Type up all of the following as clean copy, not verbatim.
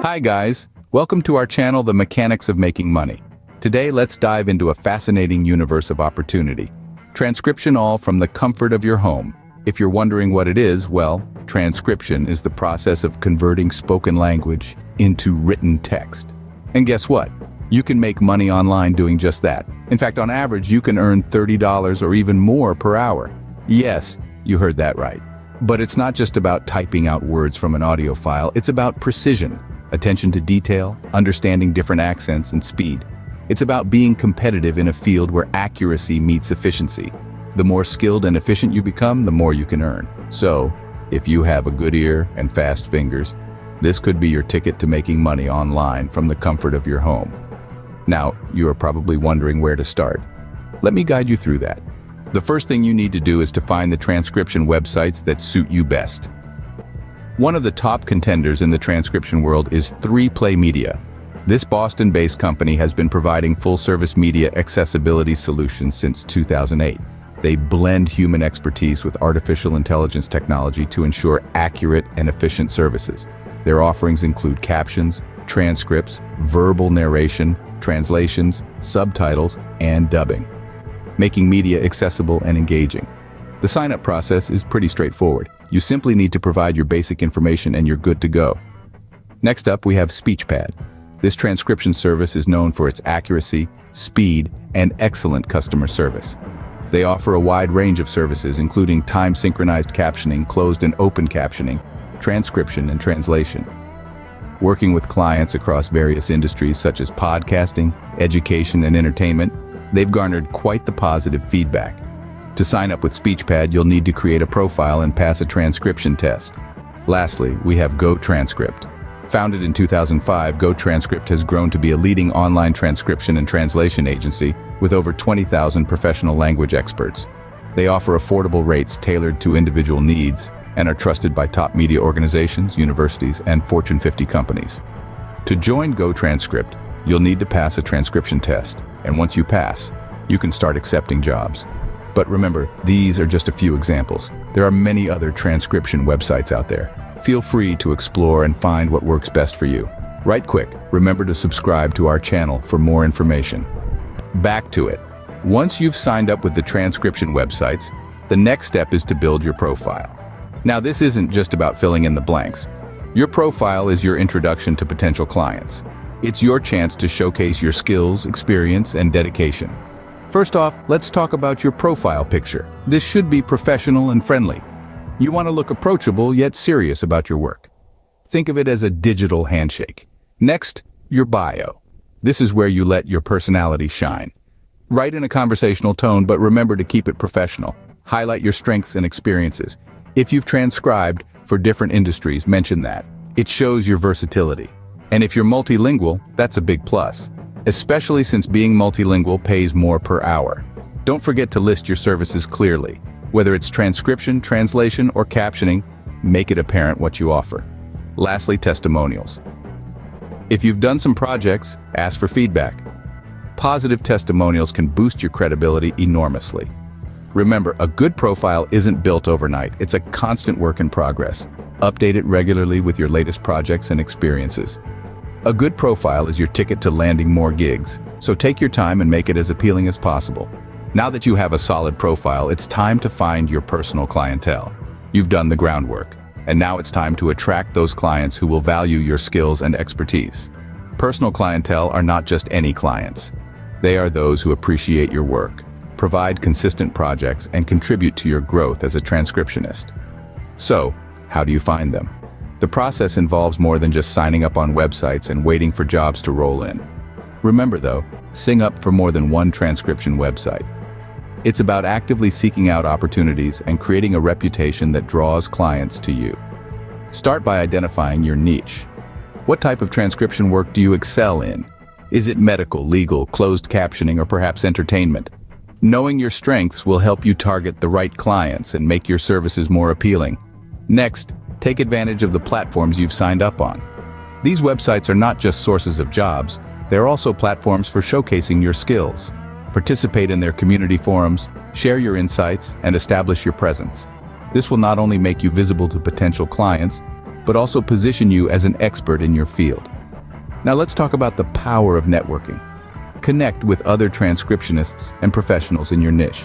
Hi guys, welcome to our channel, The Mechanics of Making Money. Today let's dive into a fascinating universe of opportunity. Transcription, all from the comfort of your home. If you're wondering what it is, well, transcription is the process of converting spoken language into written text. And guess what? You can make money online doing just that. In fact, on average, you can earn $30 or even more per hour. Yes, you heard that right. But it's not just about typing out words from an audio file, it's about precision, attention to detail, understanding different accents, and speed. It's about being competitive in a field where accuracy meets efficiency. The more skilled and efficient you become, the more you can earn. So, if you have a good ear and fast fingers, this could be your ticket to making money online from the comfort of your home. Now, you are probably wondering where to start. Let me guide you through that. The first thing you need to do is to find the transcription websites that suit you best. One of the top contenders in the transcription world is 3Play Media. This Boston-based company has been providing full-service media accessibility solutions since 2008. They blend human expertise with artificial intelligence technology to ensure accurate and efficient services. Their offerings include captions, transcripts, verbal narration, translations, subtitles, and dubbing, making media accessible and engaging. The sign-up process is pretty straightforward. You simply need to provide your basic information and you're good to go. Next up, we have SpeechPad. This transcription service is known for its accuracy, speed, and excellent customer service. They offer a wide range of services, including time-synchronized captioning, closed and open captioning, transcription, and translation. Working with clients across various industries such as podcasting, education, and entertainment, they've garnered quite the positive feedback. To sign up with SpeechPad, you'll need to create a profile and pass a transcription test. Lastly, we have GoTranscript. Founded in 2005, GoTranscript has grown to be a leading online transcription and translation agency with over 20,000 professional language experts. They offer affordable rates tailored to individual needs and are trusted by top media organizations, universities, and Fortune 50 companies. To join GoTranscript, you'll need to pass a transcription test, and once you pass, you can start accepting jobs. But remember, these are just a few examples. There are many other transcription websites out there. Feel free to explore and find what works best for you. Right quick, remember to subscribe to our channel for more information. Back to it. Once you've signed up with the transcription websites, the next step is to build your profile. Now, this isn't just about filling in the blanks. Your profile is your introduction to potential clients. It's your chance to showcase your skills, experience, and dedication. First off, let's talk about your profile picture. This should be professional and friendly. You want to look approachable yet serious about your work. Think of it as a digital handshake. Next, your bio. This is where you let your personality shine. Write in a conversational tone, but remember to keep it professional. Highlight your strengths and experiences. If you've transcribed for different industries, mention that. It shows your versatility. And if you're multilingual, that's a big plus, especially since being multilingual pays more per hour. Don't forget to list your services clearly. Whether it's transcription, translation, or captioning, make it apparent what you offer. Lastly, testimonials. If you've done some projects, ask for feedback. Positive testimonials can boost your credibility enormously. Remember, a good profile isn't built overnight. It's a constant work in progress. Update it regularly with your latest projects and experiences. A good profile is your ticket to landing more gigs, so take your time and make it as appealing as possible. Now that you have a solid profile, it's time to find your personal clientele. You've done the groundwork, and now it's time to attract those clients who will value your skills and expertise. Personal clientele are not just any clients. They are those who appreciate your work, provide consistent projects, and contribute to your growth as a transcriptionist. So, how do you find them? The process involves more than just signing up on websites and waiting for jobs to roll in. Remember though, sign up for more than one transcription website. It's about actively seeking out opportunities and creating a reputation that draws clients to you. Start by identifying your niche. What type of transcription work do you excel in? Is it medical, legal, closed captioning, or perhaps entertainment? Knowing your strengths will help you target the right clients and make your services more appealing. Next, take advantage of the platforms you've signed up on. These websites are not just sources of jobs, they're also platforms for showcasing your skills. Participate in their community forums, share your insights, and establish your presence. This will not only make you visible to potential clients, but also position you as an expert in your field. Now let's talk about the power of networking. Connect with other transcriptionists and professionals in your niche.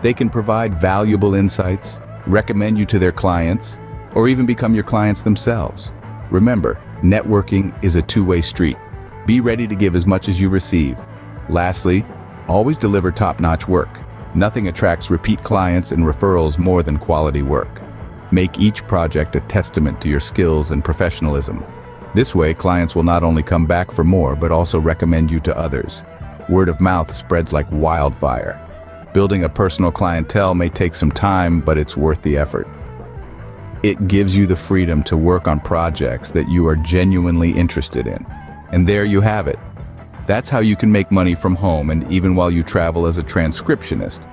They can provide valuable insights, recommend you to their clients, or even become your clients themselves. Remember, networking is a two-way street. Be ready to give as much as you receive. Lastly, always deliver top-notch work. Nothing attracts repeat clients and referrals more than quality work. Make each project a testament to your skills and professionalism. This way, clients will not only come back for more, but also recommend you to others. Word of mouth spreads like wildfire. Building a personal clientele may take some time, but it's worth the effort. It gives you the freedom to work on projects that you are genuinely interested in. And there you have it. That's how you can make money from home and even while you travel as a transcriptionist.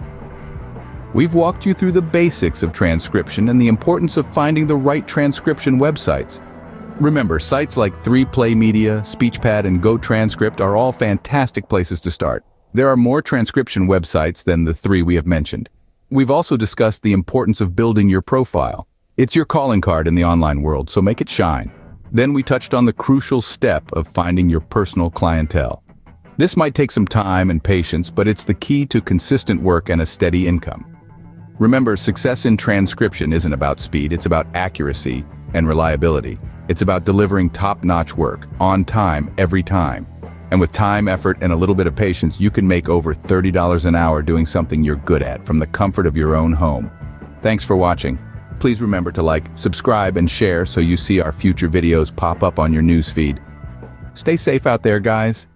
We've walked you through the basics of transcription and the importance of finding the right transcription websites. Remember, sites like 3Play Media, SpeechPad, and GoTranscript are all fantastic places to start. There are more transcription websites than the three we have mentioned. We've also discussed the importance of building your profile. It's your calling card in the online world, so make it shine. Then we touched on the crucial step of finding your personal clientele. This might take some time and patience, but it's the key to consistent work and a steady income. Remember, success in transcription isn't about speed, it's about accuracy and reliability. It's about delivering top-notch work, on time, every time. And with time, effort, and a little bit of patience, you can make over $30 an hour doing something you're good at from the comfort of your own home. Thanks for watching. Please remember to like, subscribe, and share so you see our future videos pop up on your newsfeed. Stay safe out there, guys.